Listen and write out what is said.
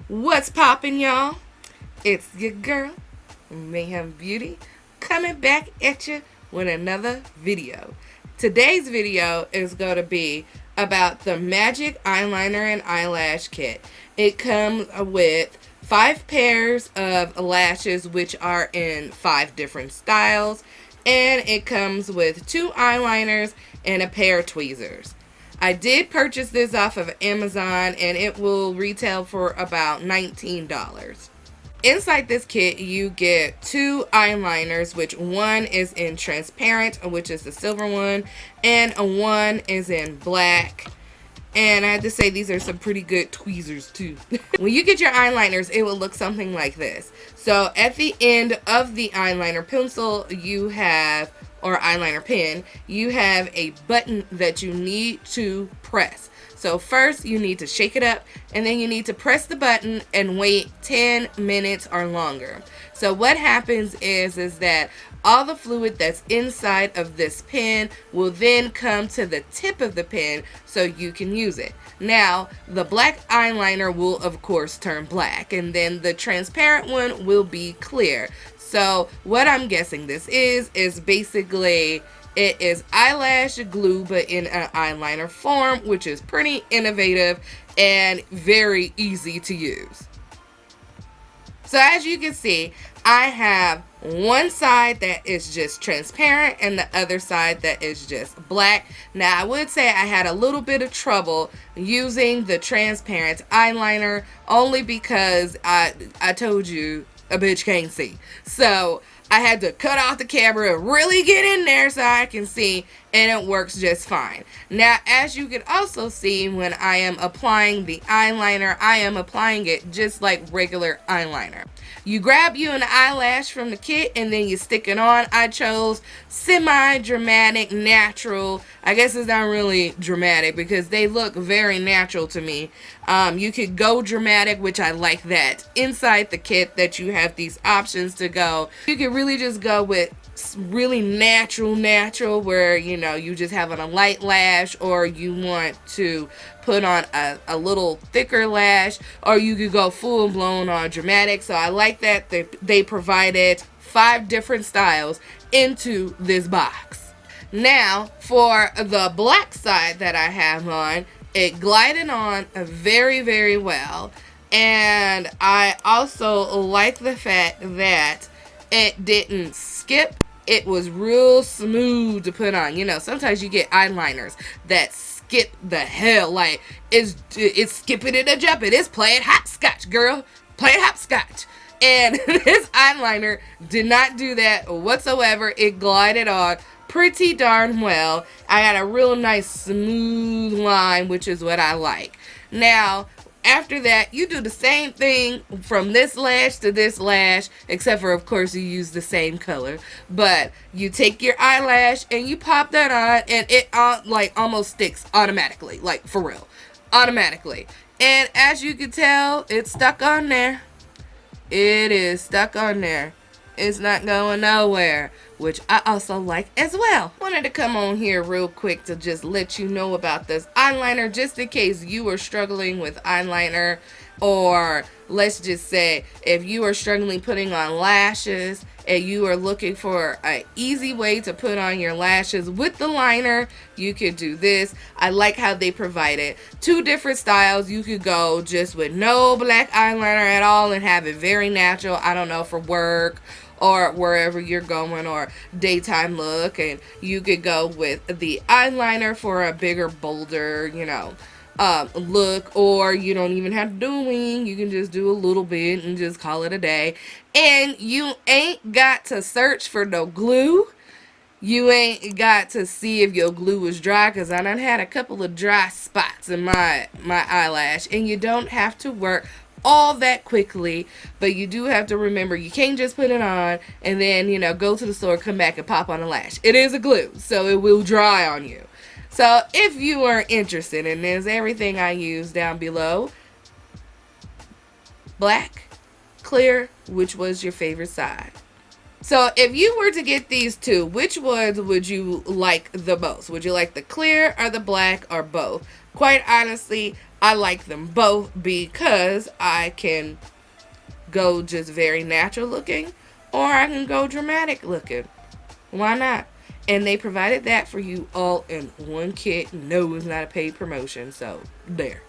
What's poppin', y'all? It's your girl, Mayhembeauty, coming back at you with another video. Today's video is going to be about the Magic Eyeliner and Eyelash Kit. It comes with 5 pairs of lashes, which are in 5 different styles, and it comes with 2 eyeliners and a pair of tweezers. I did purchase this off of Amazon, and it will retail for about $19. Inside this kit, you get 2 eyeliners, which one is in transparent, which is the silver one, and one is in black. And I have to say, these are some pretty good tweezers too. When you get your eyeliners, it will look something like this. So at the end of the eyeliner pencil, you have, or eyeliner pen, you have a button that you need to press. So first you need to shake it up, and then you need to press the button and wait 10 minutes or longer. So what happens is that all the fluid that's inside of this pen will then come to the tip of the pen so you can use it. Now, the black eyeliner will of course turn black, and then the transparent one will be clear. So what I'm guessing this is basically it is eyelash glue, but in an eyeliner form, which is pretty innovative and very easy to use. So as you can see, I have one side that is just transparent and the other side that is just black. Now, I would say I had a little bit of trouble using the transparent eyeliner, only because I told you a bitch can't see. So I had to cut off the camera and really get in there so I can see, and it works just fine. Now, as you can also see, when I am applying the eyeliner, I am applying it just like regular eyeliner. You grab you an eyelash from the kit and then you stick it on. I chose semi-dramatic, natural. I guess it's not really dramatic because they look very natural to me. You could go dramatic, which I like that. Inside the kit that you have these options to go. You could really just go with really natural where, you know, you just have on a light lash, or you want to put on a little thicker lash, or you could go full blown on dramatic. So I like that they provided 5 different styles into this box. Now for the black side that I have on, it glided on very, very well, and I also like the fact that it didn't skip. It was real smooth to put on. You know, sometimes you get eyeliners that skip the hell. Like, it's skipping it and jumping. It's playing hopscotch, girl. Playing hopscotch. And this eyeliner did not do that whatsoever. It glided on pretty darn well. I got a real nice smooth line, which is what I like. Now, after that, you do the same thing from this lash to this lash, except for, of course, you use the same color. But you take your eyelash and you pop that on, and it like almost sticks automatically, like for real, automatically. And as you can tell, it's stuck on there. It is stuck on there. It's not going nowhere, which I also like as well. Wanted to come on here real quick to just let you know about this eyeliner, just in case you are struggling with eyeliner, or let's just say if you are struggling putting on lashes and you are looking for an easy way to put on your lashes with the liner, you could do this. I like how they provided 2 different styles. You could go just with no black eyeliner at all and have it very natural, I don't know, for work or wherever you're going, or daytime look. And you could go with the eyeliner for a bigger, bolder, you know, look, or you don't even have to do a wing. You can just do a little bit and just call it a day. And you ain't got to search for no glue. You ain't got to see if your glue is dry, because I done had a couple of dry spots in my eyelash. And you don't have to work all that quickly, but you do have to remember, you can't just put it on and then, you know, go to the store, come back and pop on a lash. It is a glue, so it will dry on you. So if you are interested in this, everything I use down below. Black, clear, which was your favorite side? So if you were to get these 2, which ones would you like the most? Would you like the clear or the black, or both? Quite honestly, I like them both because I can go just very natural looking or I can go dramatic looking. Why not? And they provided that for you all in one kit. No, it's not a paid promotion. So, there.